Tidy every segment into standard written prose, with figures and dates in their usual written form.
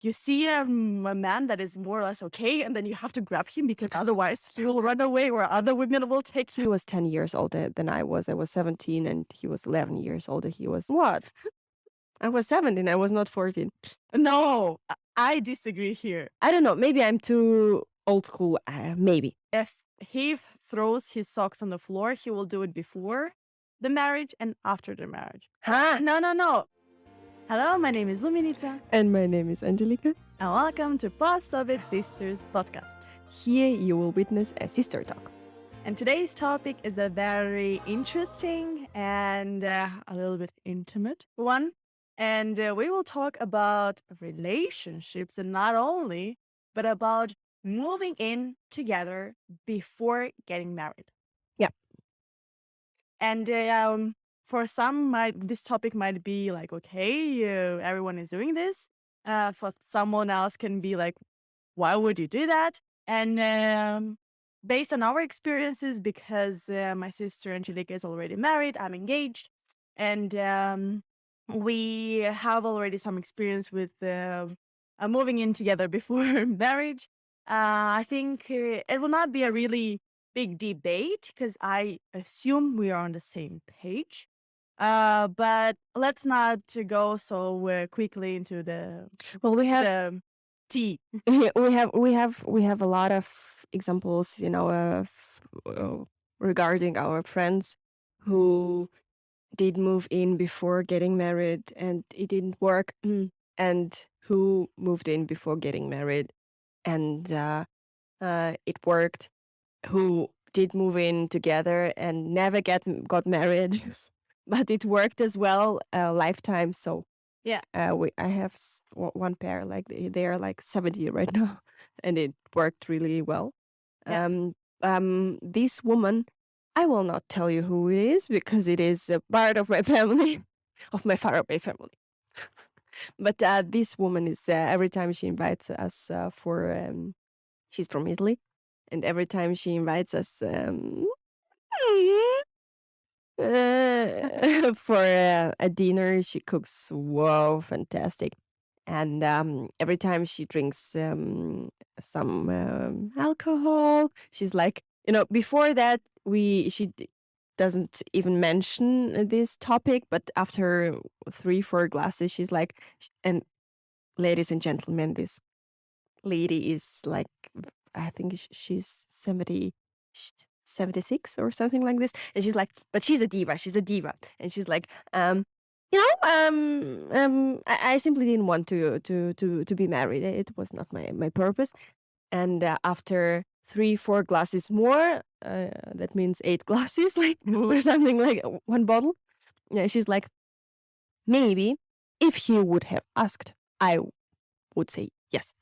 you see a man that is more or less okay, and then you have to grab him because otherwise he will run away or other women will take him. He was 10 years older than I was. I was 17 and he was 11 years older. He was what? I was 17. I was not 14. No, I disagree here. I don't know. Maybe I'm too old school. Maybe. If he throws his socks on the floor, he will do it before the marriage and after the marriage. Huh? No. Hello, my name is Luminita. And my name is Angelica. And welcome to Post-Soviet Sisters podcast. Here you will witness a sister talk. And today's topic is a very interesting and a little bit intimate one. And we will talk about relationships, and not only, but about moving in together before getting married. Yeah. And for some, this topic might be like, okay, everyone is doing this. For someone else can be like, why would you do that? And based on our experiences, because my sister Angelica is already married, I'm engaged, and we have already some experience with moving in together before marriage. I think it will not be a really big debate because I assume we are on the same page. But let's not go so quickly into the we have the tea. we have a lot of examples, regarding our friends who did move in before getting married and it didn't work, and who moved in before getting married and it worked, who did move in together and never got married, but it worked as well a lifetime. So yeah, I have one pair, like they are like 70 right now, and it worked really well. Yeah. This woman, I will not tell you who it is because it is a part of my family, of my faraway family. But this woman is every time she invites us she's from Italy, and every time she invites us for a dinner, she cooks fantastic. And every time she drinks some alcohol, she's like, before that she doesn't even mention this topic, but after 3-4 glasses, she's like, and ladies and gentlemen, this lady is like, I think she's 76 or something like this, and she's like, but she's a diva, and she's like, I simply didn't want to be married. It was not my purpose. And after 3-4 glasses more, that means 8 glasses, like, or something, like one bottle. Yeah, she's like, maybe if he would have asked, I would say yes.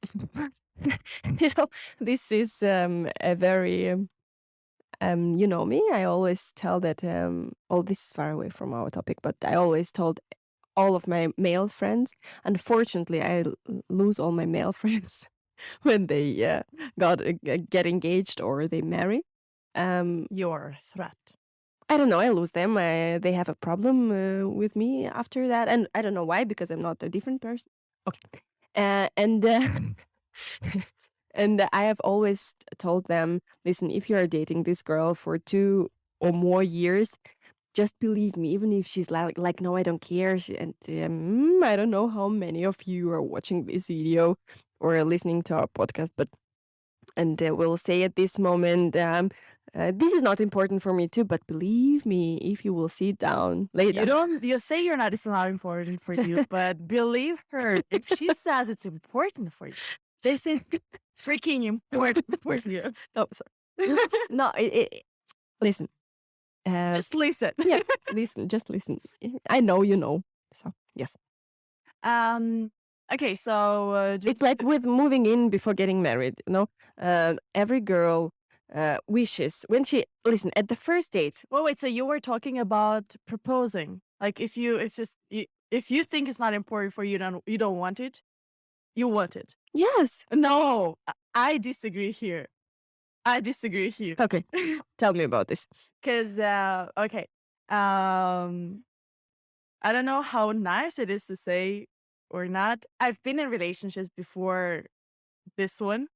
This is a very you know me. I always tell that. This is far away from our topic, but I always told all of my male friends. Unfortunately, I lose all my male friends when they get engaged or they marry. Your threat. I don't know. I lose them. They have a problem with me after that, and I don't know why, because I'm not a different person. Okay, and and I have always told them, listen, if you are dating this girl for 2 or more years, just believe me, even if she's like no, I don't care. I don't know how many of you are watching this video or listening to our podcast, but we'll say at this moment, this is not important for me too, but believe me, if you will sit down later. You say it's not important for you, but believe her. If she says it's important for you, this is freaking important for you. Oh, sorry. No, listen. Just listen. Yeah, just listen. I know you know. So, yes. Okay, so it's like with moving in before getting married, every girl wishes when she listen at the first date. Oh wait, so you were talking about proposing. Like if you think it's not important for you, you don't want it. You want it. Yes. No, I disagree here. Okay, tell me about this. Because okay, I don't know how nice it is to say or not. I've been in relationships before this one,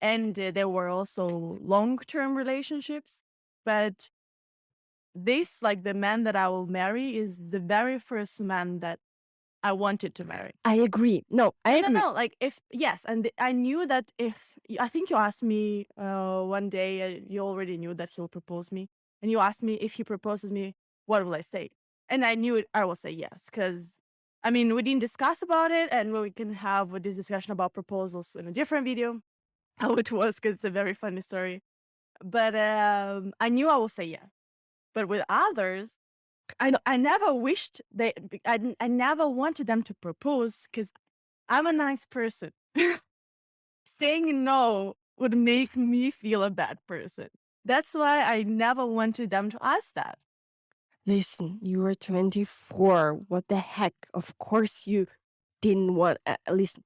and there were also long-term relationships, but this, like the man that I will marry, is the very first man that I wanted to marry. I agree. No, I No, no, agree. no. Like if yes, and I knew that if I think you asked me one day, you already knew that he'll propose me, and you asked me if he proposes me, what will I say? And I knew it. I will say yes, because I mean we didn't discuss about it, and we can have this discussion about proposals in a different video. How it was, because it's a very funny story. But I knew I will say yes. But with others, I never wished I never wanted them to propose because I'm a nice person. Saying no would make me feel a bad person. That's why I never wanted them to ask that. Listen, you were 24. What the heck? Of course you didn't want. Listen,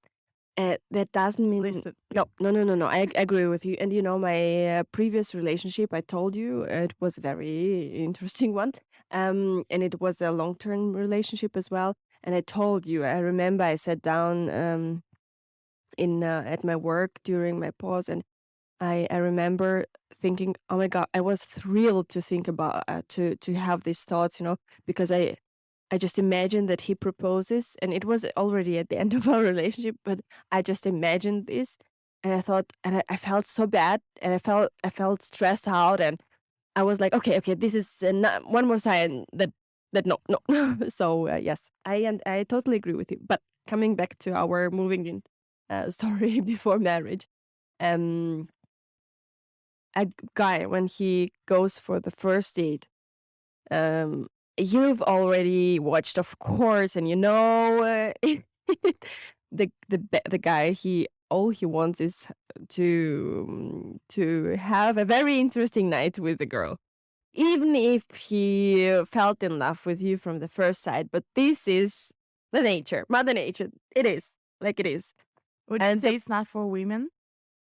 that doesn't mean Listen, no, no, no, no, no. I agree with you. And you know, my previous relationship, I told you it was a very interesting one. And it was a long-term relationship as well. And I told you, I remember I sat down in at my work during my pause, and I remember thinking, oh my God, I was thrilled to think about to have these thoughts, because I just imagined that he proposes, and it was already at the end of our relationship, but I just imagined this, and I thought, and I felt so bad, and I felt stressed out, and I was like, okay, okay, this is one more sign that no, no. So yes, I totally agree with you. But coming back to our moving in story before marriage, um, a guy when he goes for the first date, um, you've already watched, of course, and the guy, he all he wants is to have a very interesting night with the girl, even if he felt in love with you from the first sight. But this is the nature, Mother Nature. It is like it is, would you and say it's not for women?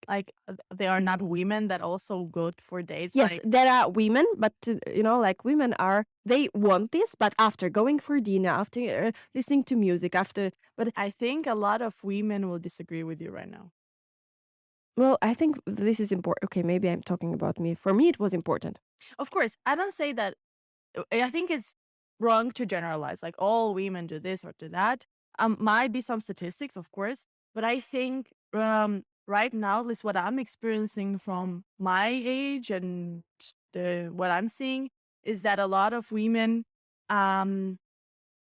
Like there are not women that also go for dates. yes, Like there are women, but like women are, they want this, but after going for dinner, after listening to music, after, but I think a lot of women will disagree with you right now. well, I think this is important. Okay, maybe I'm talking about me. For me, it was important. Of course, I don't say that. I think it's wrong to generalize, like all women do this or do that. Might be some statistics, of course, but I think right now, at least what I'm experiencing from my age and what I'm seeing is that a lot of women um,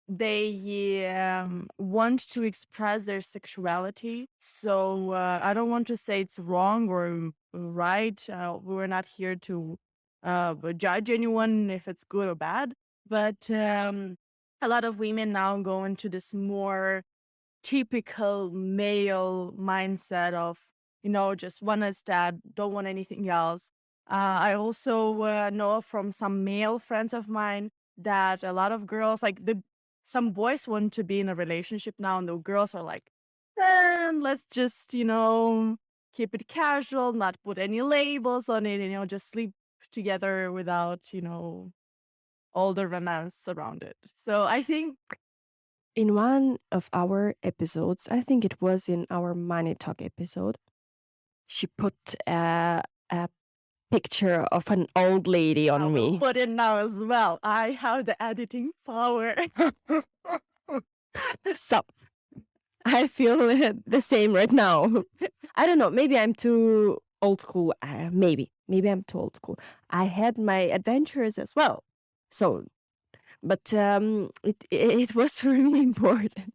they want to express their sexuality. So I don't want to say it's wrong or right. We're not here to judge anyone if it's good or bad. But a lot of women now go into this more typical male mindset of, just one is that, don't want anything else. I also know from some male friends of mine that a lot of girls, like some boys want to be in a relationship now, and the girls are like, let's just, keep it casual, not put any labels on it, just sleep together without, all the romance around it. So I think In one of our episodes, I think it was in our Money Talk episode, she put a picture of an old lady I on will me. put it now as well. I have the editing power. So I feel the same right now. I don't know. Maybe I'm too old school. Maybe I'm too old school. I had my adventures as well. So, but it was for me important.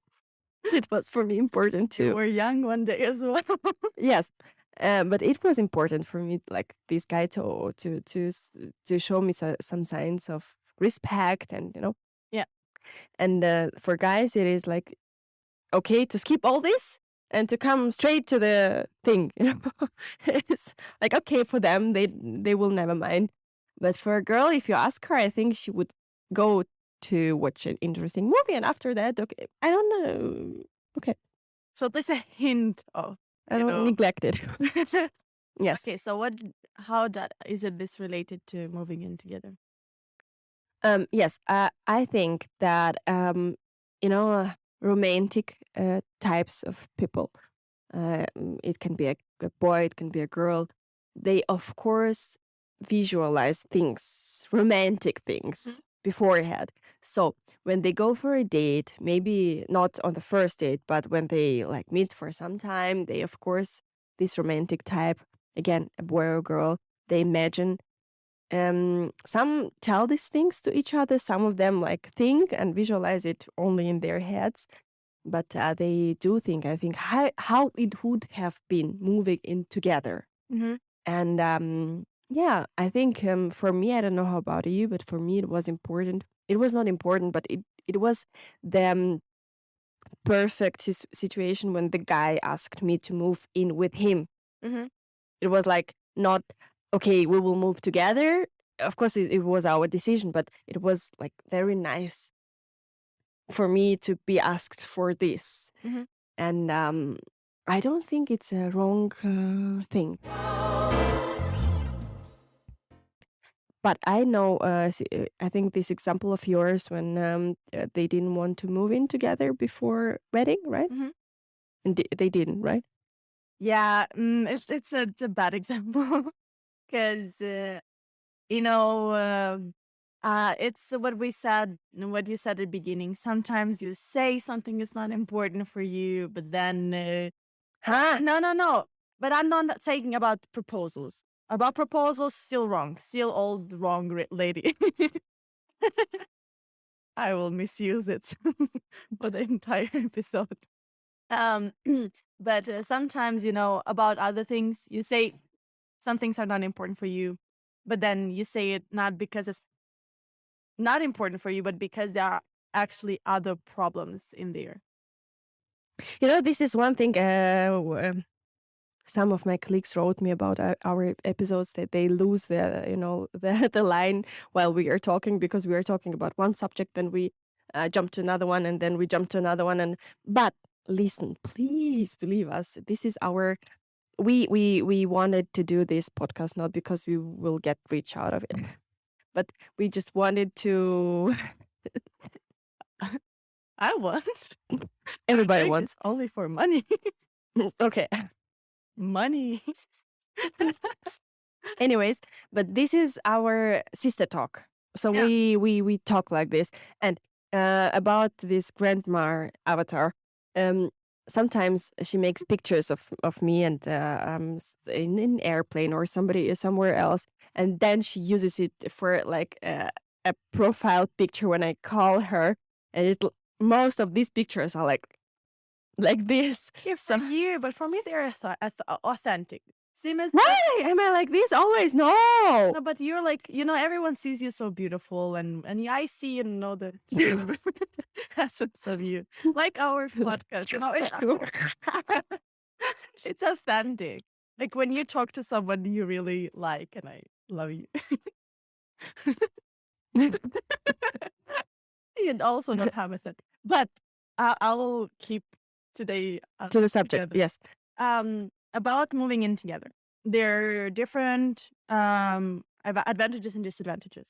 It was for me important You too. were young one day as well. Yes, but it was important for me, like this guy to show me some signs of respect, and Yeah. and for guys, it is like okay to skip all this and to come straight to the thing. It's like okay for them, they will never mind, but for a girl, if you ask her, I think she would go to watch an interesting movie, and after that, okay, I don't know. Okay, So there's a hint of, I you don't know. neglect it. Yes. Okay, so how that is it this related to moving in together? Yes, I think that you know. romantic types of people. It can be a boy, it can be a girl. They, of course, visualize things, romantic things beforehand. So when they go for a date, maybe not on the first date, but when they like meet for some time, they, of course, this romantic type, again, a boy or girl, they imagine. Some tell these things to each other. Some of them like think and visualize it only in their heads, but they do think. I think how it would have been moving in together. Mm-hmm. And yeah, I think for me, I don't know how about you, but for me, it was important. It was not important, but it was the perfect situation when the guy asked me to move in with him. Mm-hmm. It was like not okay, we will move together. Of course, it was our decision, but it was like very nice for me to be asked for this. Mm-hmm. And I don't think it's a wrong thing. But I know, I think this example of yours when they didn't want to move in together before wedding, right? Mm-hmm. And they didn't, right? Yeah, it's a bad example because you know it's what you said at the beginning. Sometimes you say something is not important for you, but then Huh? no. But I'm not saying about proposals. About proposals, still wrong. Still old wrong lady. I will misuse it for the entire episode. Um, but sometimes, about other things, you say some things are not important for you, but then you say it not because it's not important for you, but because there are actually other problems in there. This is one thing some of my colleagues wrote me about our episodes that they lose the line while we are talking because we are talking about one subject, then we jump to another one, and then we jump to another one. But listen, please believe us. This is our we wanted to do this podcast not because we will get rich out of it, but we just wanted to. I want. Everybody Doing wants. this only for money. Okay. Money. Anyways, but this is our sister talk. So Yeah. we talk like this. And about this grandma avatar, um, sometimes she makes pictures of me and in an airplane or somebody somewhere else, and then she uses it for like a profile picture when I call her, and most of these pictures are like this. Yeah, for you, but for me, they're authentic. Same as Why am I like this always? No. no, but you're like, everyone sees you so beautiful, and I see and know the essence of you, like our podcast. It's authentic. Like when you talk to someone you really like, and I love you. And also not have a thing. But I'll keep today To the subject, together. yes. About moving in together. There are different advantages and disadvantages.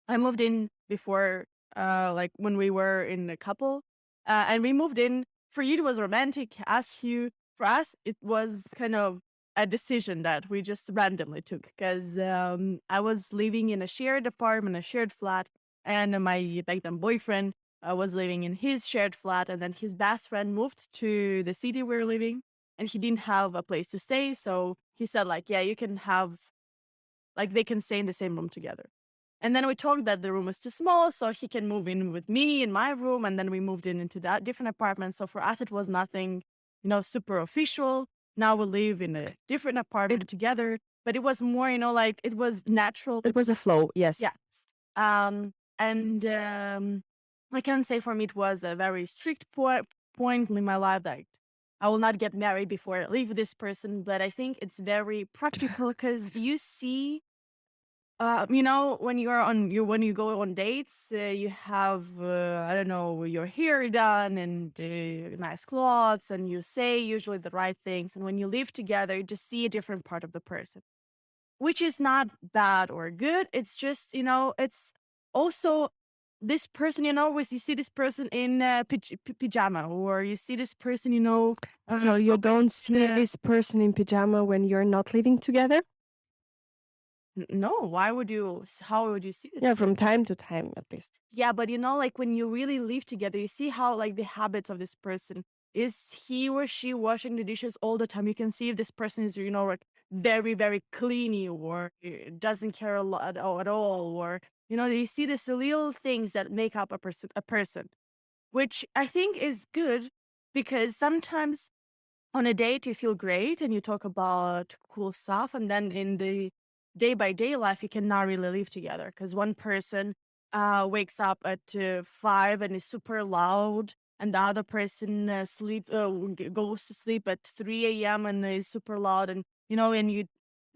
I moved in before, like when we were in a couple, and we moved in. For you, it was romantic. Ask you. For us, it was kind of a decision that we just randomly took because I was living in a shared apartment, a shared flat, and my back then boyfriend was living in his shared flat, and then his best friend moved to the city we were living, and he didn't have a place to stay, so he said like, yeah, you can have like they can stay in the same room together. And then we talked that the room was too small, so he can move in with me in my room. And then we moved in into that different apartment. So for us, it was nothing, super official. Now we live in a different apartment together, but it was more, like it was natural. It was a flow, yes. Yeah. And I can say for me, it was a very strict point in my life that I will not get married before I leave this person. But I think it's very practical because you see when you go on dates, you have I don't know, your hair done and nice clothes, and you say usually the right things. And when you live together, you just see a different part of the person, which is not bad or good. It's just it's also this person, always you see this person in pajama, or you see this person, So you always don't see in, this person in pajama when you're not living together? no, why would you? How would you see this Yeah, from person? time to time at least. Yeah, but like when you really live together, you see how like the habits of this person. Is he or she washing the dishes all the time? You can see if this person is, like very, very cleany, or doesn't care a lot at all, or you see these little things that make up a person, which I think is good, because sometimes on a date you feel great and you talk about cool stuff, and then in the day by day life you cannot really live together because one person wakes up at 5 and is super loud, and the other person goes to sleep at 3 a.m. and is super loud, and and you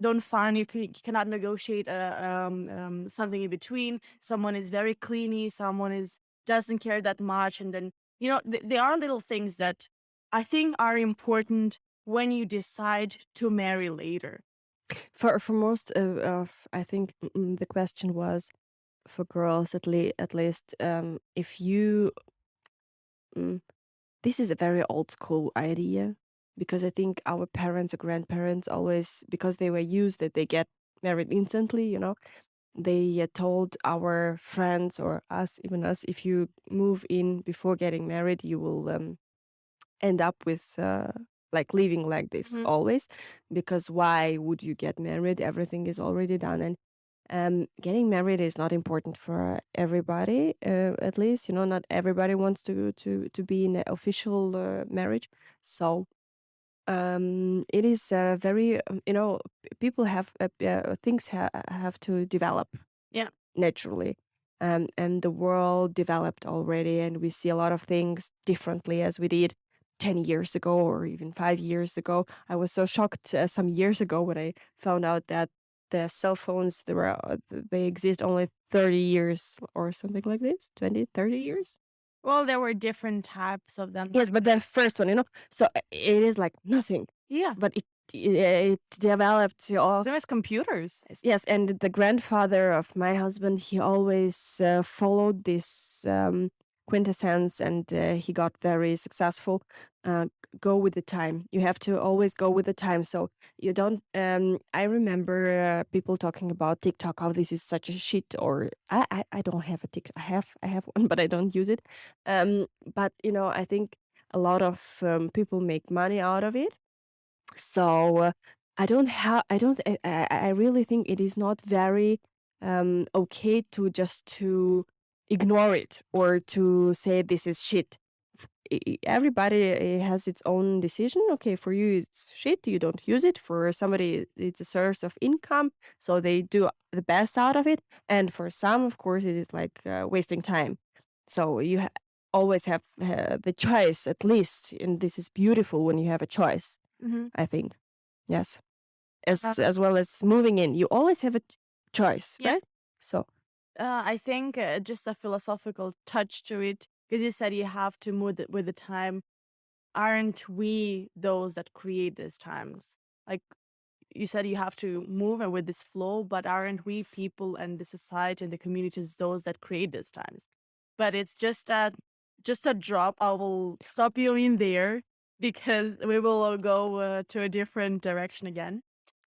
don't find you cannot negotiate something in between. Someone is very cleany, someone is doesn't care that much, and then there are little things that I think are important when you decide to marry later. For most of, I think the question was for girls at least, if you mm, this is a very old school idea, because I think our parents or grandparents always, because they were used that they get married instantly, they told our friends or us, even us, if you move in before getting married, you will end up with like living like this Mhm. always, because why would you get married? Everything is already done, and getting married is not important for everybody. At least not everybody wants to be in an official marriage. So it is very people have things have to develop Yeah. naturally. And the world developed already, and we see a lot of things differently as we did 10 years ago or even 5 years ago. I was so shocked some years ago when I found out that the cell phones, they exist only 30 years or something like this, 20, 30 years. Well, there were different types of them. Yes, but the first one, so it is like nothing, Yeah. but it developed all. Same as computers. Yes, and the grandfather of my husband, he always followed this quintessence, and he got very successful. Uh, go with the time. You have to always go with the time. So you don't. I remember people talking about TikTok. Oh, this is such a shit. Or I don't have a TikTok. I have one, but I don't use it. But I think a lot of people make money out of it, so I don't I really think it is not very okay to just to ignore it or to say this is shit. Everybody has its own decision. Okay, for you it's shit, you don't use it. For somebody it's a source of income, so they do the best out of it. And for some, of course, it is like wasting time. So you always have the choice, at least, and this is beautiful when you have a choice, Mhm. I think. Yes. Uh, As well as moving in. You always have a choice, yeah. right? So I think just a philosophical touch to it, because you said you have to move with the time. Aren't we those that create these times? Like you said, you have to move and with this flow, but aren't we people and the society and the communities those that create these times? But it's just a drop. I will stop you in there because we will go to a different direction again.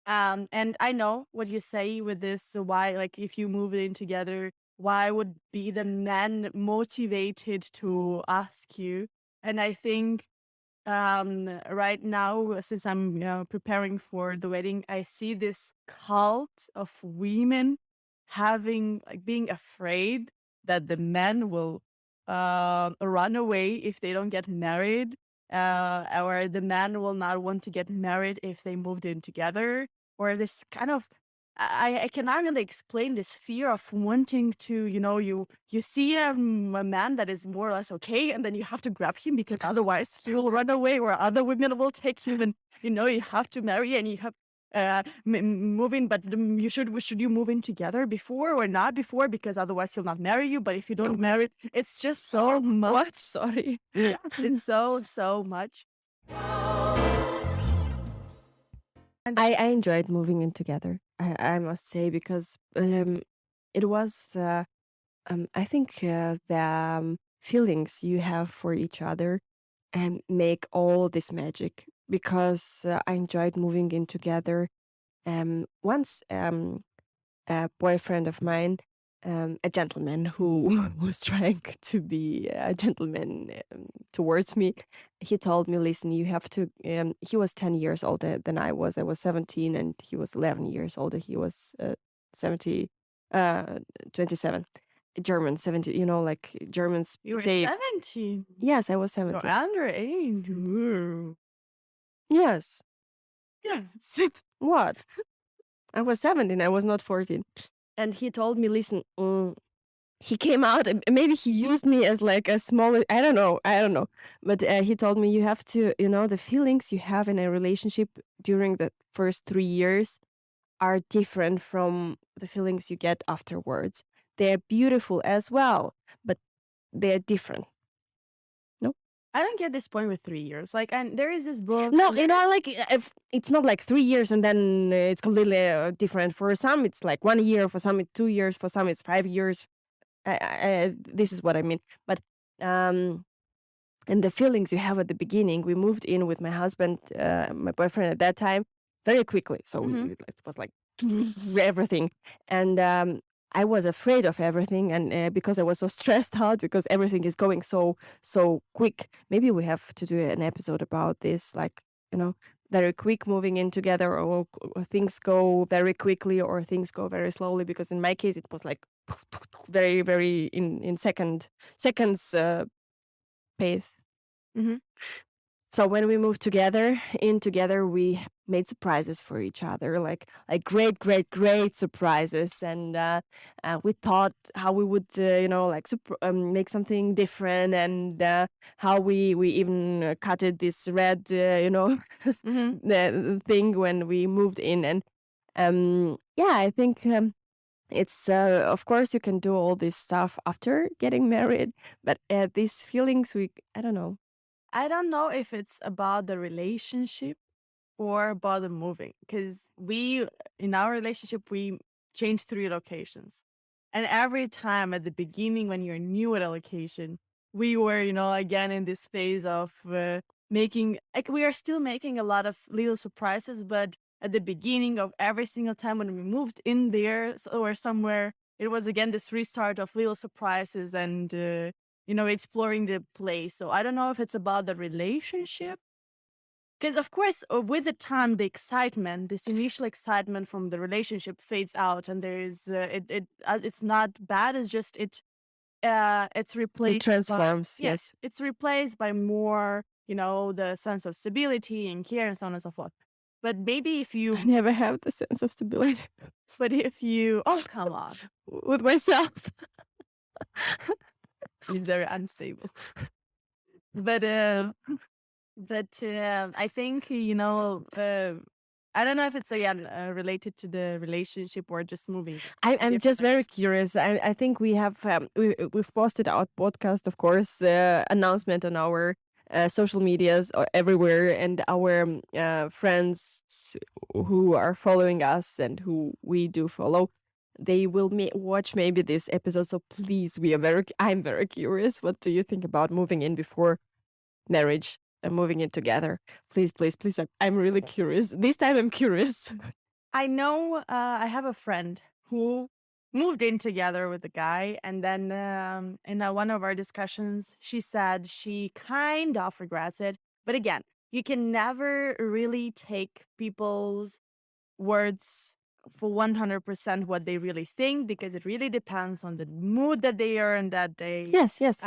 And I know what you say with this. Why, like, if you move in together, why would be the man motivated to ask you? And I think right now, since I'm preparing for the wedding, I see this cult of women having like being afraid that the men will run away if they don't get married, or the man will not want to get married if they moved in together, or this kind of I cannot really explain this fear of wanting to, you see a man that is more or less okay, and then you have to grab him because otherwise he will run away, or other women will take him, and you have to marry, and you have move in, but should you move in together before or not before, because otherwise he'll not marry you. But if you don't marry, it's just so much. what? Sorry. Yeah, it's so much. And I enjoyed moving in together. I must say, because it was I think the feelings you have for each other and make all this magic because I enjoyed moving in together. Once a boyfriend of mine, a gentleman who was trying to be a gentleman towards me, he told me, "Listen, you have to." He was 10 years older than I was. I was 17, and he was 11 years older. He was 70, uh, 27. German 70. You know, like Germans You were say. 17. Yes, I was You're 17. underage. Ooh. Yes. Yes. What? I was 17. I was not 14. And he told me, "Listen." He came out and maybe he used me as like a smaller, I don't know, but he told me you have to, the feelings you have in a relationship during the first 3 years are different from the feelings you get afterwards. They're beautiful as well, but they're different. No, I don't get this point with 3 years. Like, and there is this book, no, and there, like if it's not like 3 years and then it's completely different. For some it's like 1 year, for some it's 2 years, for some it's 5 years. This is what I mean. But um and the feelings you have at the beginning. We moved in with my husband, my boyfriend at that time, very quickly. So Mhm. it was like everything, and I was afraid of everything, and because I was so stressed out because everything is going so quick. Maybe we have to do an episode about this, like very quick moving in together, or things go very quickly, or things go very slowly. Because in my case, it was like very very in seconds pace. Mhm. So when we moved together, we made surprises for each other, like great surprises, and we thought how we would, like make something different, and how we even cutted this red, Mhm. the thing when we moved in, and yeah, I think. It's of course you can do all this stuff after getting married, but these feelings, I don't know. I don't know if it's about the relationship or about the moving, because we, in our relationship, we changed 3 locations, and every time at the beginning when you're new at a location, we were, again in this phase of making, like, we are still making a lot of little surprises, but at the beginning of every single time when we moved in there, or somewhere, it was again this restart of little surprises, and exploring the place. So I don't know if it's about the relationship, because of course, with the time, the excitement, this initial excitement from the relationship fades out, and there is it's not bad. It's just it's It replaced by, transforms, yes, yes. it's replaced by more, the sense of stability and care and so on and so forth. But maybe if I you, never have the sense of stability but if you, oh come on, with myself. she's very unstable. But I think, I don't know if it's again related to the relationship or just moving to I'm different just very locations. curious. I think we've posted our podcast, of course, announcement on our social medias or everywhere, and our friends who are following us and who we do follow, they will watch maybe this episode. So please, I'm very curious. What do you think about moving in before marriage and moving in together? Please, please, please. I'm really curious. This time I'm curious. I know I have a friend who moved in together with a guy, and then in one of our discussions, she said she kind of regrets it. But again, you can never really take people's words for 100% what they really think, because it really depends on the mood that they are in that day. Yes, yes.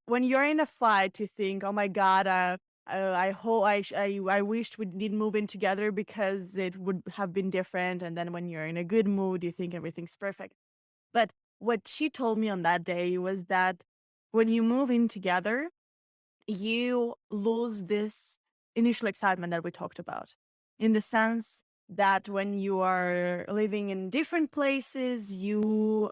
When you're in a fight, you think, "Oh my God, I hope I wished we didn't move in together because it would have been different." And then when you're in a good mood, you think everything's perfect. But what she told me on that day was that when you move in together, you lose this initial excitement that we talked about, in the sense that when you are living in different places, you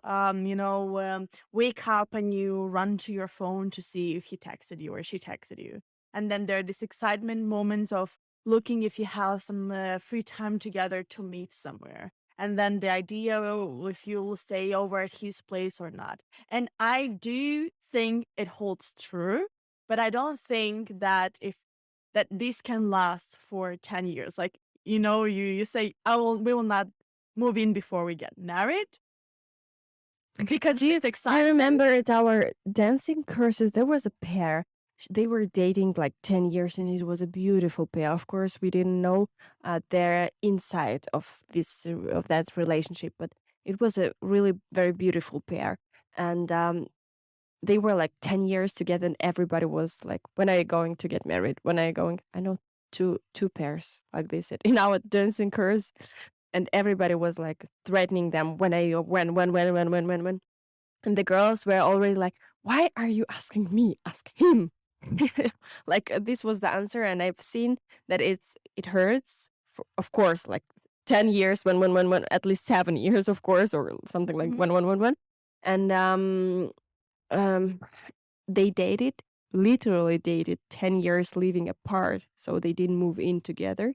wake up and you run to your phone to see if he texted you or she texted you, and then there are these excitement moments of looking if you have some free time together to meet somewhere. and then the idea if you will stay over at his place or not. And I do think it holds true, but I don't think that if that this can last for 10 years. Like, you say, we will not move in before we get married because Do you, it's I exciting. remember at our dancing courses, there was a pair. They were dating like 10 years and it was a beautiful pair. Of course, we didn't know their inside of of that relationship, but it was a really very beautiful pair. And they were like 10 years together and everybody was like, when are you going to get married? When are you going? I know two pairs, like they said, in our dancing course. And everybody was like threatening them, when are you, when. And the girls were already like, why are you asking me? Ask him. Like this was the answer. And I've seen that it hurts, of course, like 10 years, when, at least 7 years, of course, or something like Mhm. when. And um, they literally dated 10 years living apart. So they didn't move in together.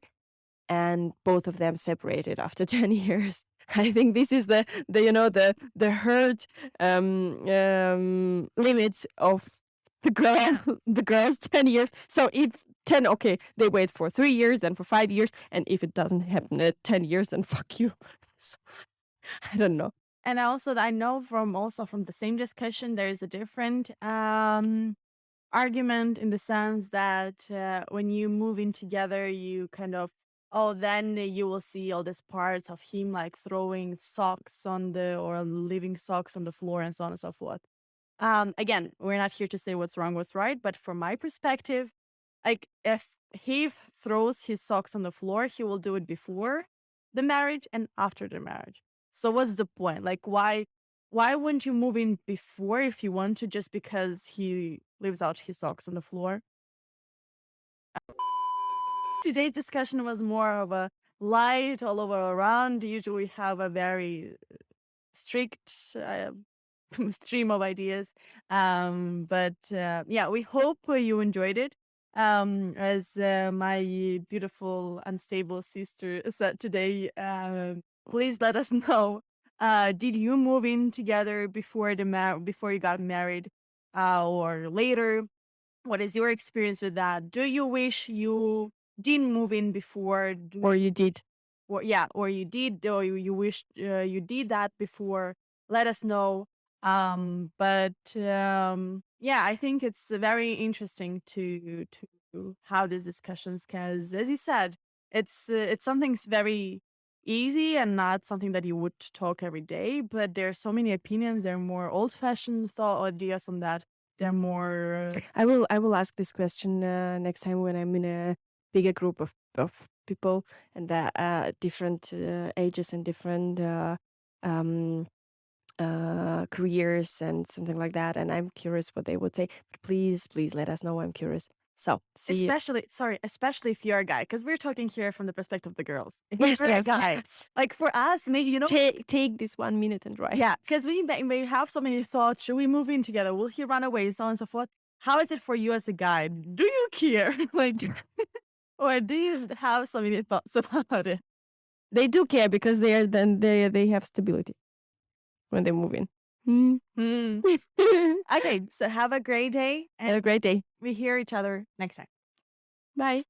And both of them separated after 10 years. I think this is the hurt limits of the girl the girls 10 years. So if 10, okay, they wait for 3 years, then for 5 years, and if it doesn't happen at 10 years, then fuck you. So, I don't know. And I know from the same discussion, there is a different argument in the sense that when you move in together, you kind of, then you will see all these parts of him like throwing socks or leaving socks on the floor and so on and so forth. Again, we're not here to say what's wrong, what's right, but from my perspective, like if he throws his socks on the floor, he will do it before the marriage and after the marriage. So what's the point? Like why wouldn't you move in before if you want to, just because he leaves out his socks on the floor? Today's discussion was more of a light all over around. Usually we have a very strict stream of ideas. But yeah, we hope you enjoyed it. As my beautiful unstable sister said today, please let us know. Did you move in together before you got married, or later? What is your experience with that? Do you wish you didn't move in before? Or you did. Or you did, or you wish you did that before? Let us know. But yeah, I think it's very interesting to have these discussions because, as you said, it's something very easy and not something that you would talk every day. But there are so many opinions. There are more old-fashioned thought ideas on that. They're more. I will ask this question next time when I'm in a bigger group of people and different ages and different um, careers and something like that. And I'm curious what they would say. But please let us know. I'm curious. So see you. Especially if you're a guy, because we're talking here from the perspective of the girls. If Yes, you're a yes, guy, yes. like for us, maybe Take this 1 minute and write. yeah, because we may have so many thoughts. Should we move in together? Will he run away? So on and so forth. How is it for you as a guy? Do you care? Or do you have so many thoughts about it? They do care because they have stability when they move in. Hmm. Okay, so have a great day, Have a and great day. we hear each other next time. Bye.